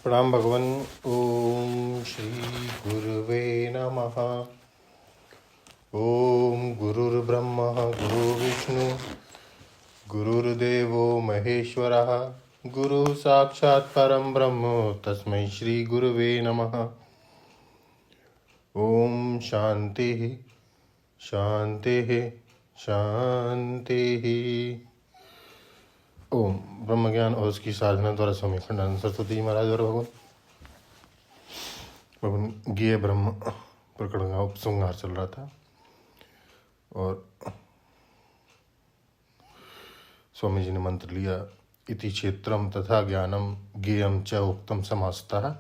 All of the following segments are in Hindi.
प्रणाम भगवन। ओम श्री गुरुवे नमः। ओम गुरुर्ब्रह्मा गुरुर्विष्णु गुरुर्देवो महेश्वरः गुरु साक्षात् परम ब्रह्म तस्मै श्री गुरुवे नमः। ओम शांति शांति शांति। ओम ब्रह्म ज्ञान और उसकी साधना द्वारा स्वामी खंडानंद सरस्वती जी महाराज और भगवान ज्ञेय ब्रह्म प्रकरण का उपसंहार चल रहा था और स्वामी जी ने मंत्र लिया, इति क्षेत्रम तथा ज्ञानम ज्ञेयम च उक्तम समासतः।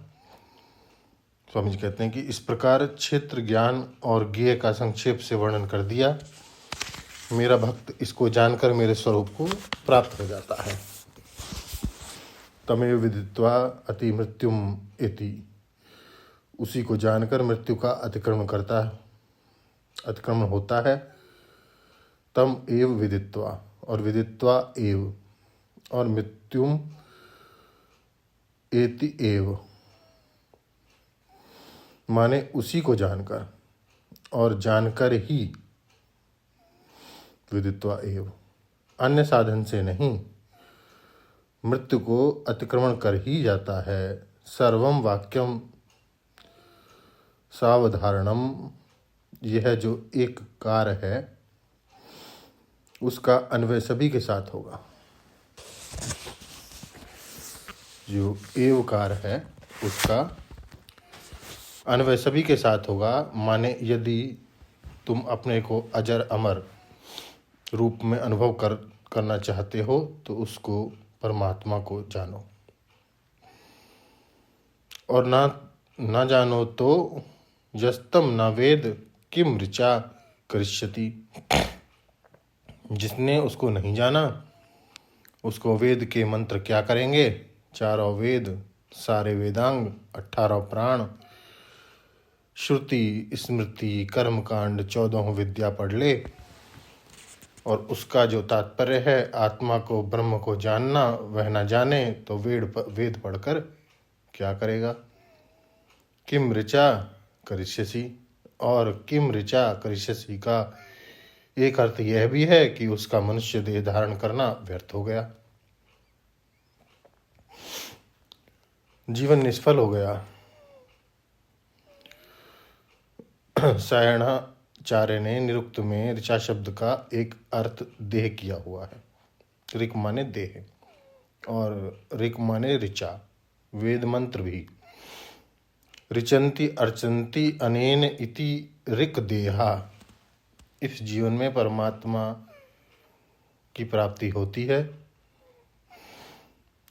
स्वामी जी कहते हैं कि इस प्रकार क्षेत्र ज्ञान और ज्ञेय का संक्षेप से वर्णन कर दिया। मेरा भक्त इसको जानकर मेरे स्वरूप को प्राप्त हो जाता है। तमेव विदित्वा अति मृत्युम इति, उसी को जानकर मृत्यु का अतिक्रमण करता है, अतिक्रमण होता है। तम एव विदित्वा और विदित्वा एव और मृत्युम एति एव माने उसी को जानकर और जानकर ही, विदित्वा एव अन्य साधन से नहीं, मृत्यु को अतिक्रमण कर ही जाता है। सर्वम वाक्यम सावधारणम, यह जो एक कार्य है उसका अन्वय सभी के साथ होगा। जो एव कार्य है उसका अन्वय सभी के साथ होगा। माने यदि तुम अपने को अजर अमर रूप में अनुभव करना चाहते हो तो उसको परमात्मा को जानो, और ना जानो तो यस्तम न वेद किम ऋचा करिष्यति, जिसने उसको नहीं जाना उसको वेद के मंत्र क्या करेंगे। चारों वेद, सारे वेदांग, 18 प्राण, श्रुति स्मृति कर्मकांड, 14 विद्या पढ़ ले और उसका जो तात्पर्य है आत्मा को ब्रह्म को जानना, वह न जाने तो वेद पढ़कर क्या करेगा। किम ऋचा करिष्यसि, और किम ऋचा करिष्यसि का एक अर्थ यह भी है कि उसका मनुष्य देह धारण करना व्यर्थ हो गया, जीवन निष्फल हो गया। सायणाचार्य ने निरुक्त में ऋचा शब्द का एक अर्थ देह किया हुआ है। ऋक माने देह और ऋक माने ऋचा, वेद मंत्र भी। ऋचंती अर्चंती अनेन इति ऋक देहा, इस जीवन में परमात्मा की प्राप्ति होती है।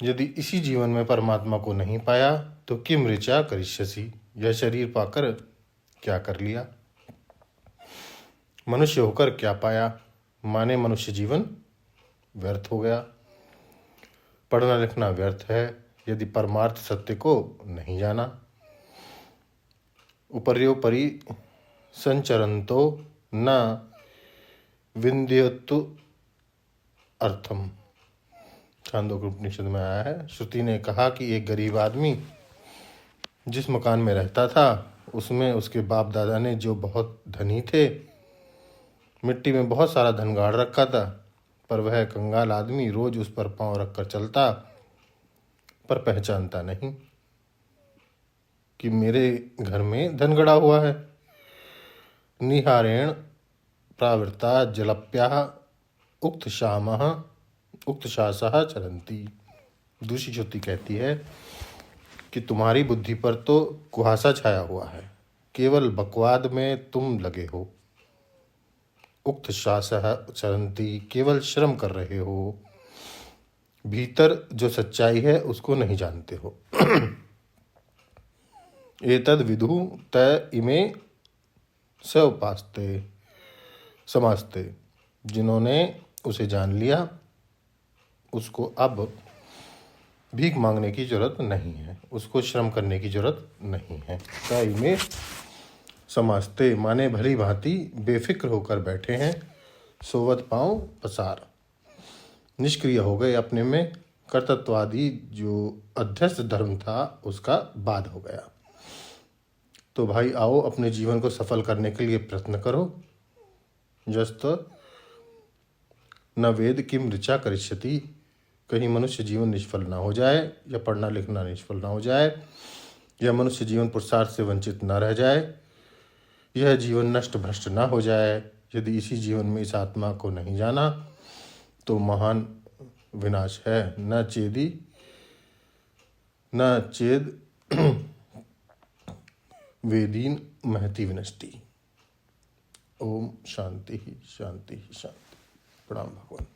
यदि इसी जीवन में परमात्मा को नहीं पाया तो किम ऋचा करिष्यसि, यह शरीर पाकर क्या कर लिया, मनुष्य होकर क्या पाया। माने मनुष्य जीवन व्यर्थ हो गया, पढ़ना लिखना व्यर्थ है यदि परमार्थ सत्य को नहीं जाना। उपर्योपरि संचरंतो न विंध्यतु अर्थम, छांदोग्य उपनिषद में आया है। श्रुति ने कहा कि एक गरीब आदमी जिस मकान में रहता था उसमें उसके बाप दादा ने, जो बहुत धनी थे, मिट्टी में बहुत सारा धन गाड़ रखा था, पर वह कंगाल आदमी रोज उस पर पांव रखकर चलता, पर पहचानता नहीं कि मेरे घर में धन गड़ा हुआ है। निहारेण प्रावृता जलप्याः उक्त शामः उक्त शासः चरंती। दूसरी श्रुति कहती है कि तुम्हारी बुद्धि पर तो कुहासा छाया हुआ है, केवल बकवाद में तुम लगे हो। उक्त शासः चरंती, केवल श्रम कर रहे हो, भीतर जो सच्चाई है उसको नहीं जानते हो। एतद विदु त इमे स उपास्ते समास्ते, जिन्होंने उसे जान लिया उसको अब भीख मांगने की जरूरत नहीं है, उसको श्रम करने की जरूरत नहीं है। त इमे समास्ते माने भली भांति बेफिक्र होकर बैठे हैं। सोवत पांव पसार, निष्क्रिय हो गए अपने में, कर्तृत्वादी जो अध्यस्त धर्म था उसका बाध हो गया। तो भाई आओ अपने जीवन को सफल करने के लिए प्रयत्न करो। जस्त न वेद किम ऋचा करिष्यति, कहीं मनुष्य जीवन निष्फल ना हो जाए, या पढ़ना लिखना निष्फल ना हो जाए, या मनुष्य जीवन पुरुषार्थ से वंचित ना रह जाए, यह जीवन नष्ट भ्रष्ट ना हो जाए। यदि इसी जीवन में इस आत्मा को नहीं जाना तो महान विनाश है। न चेद वेदीन महती विनष्टि। ओम शांति शांति शांति। प्रणाम भगवान।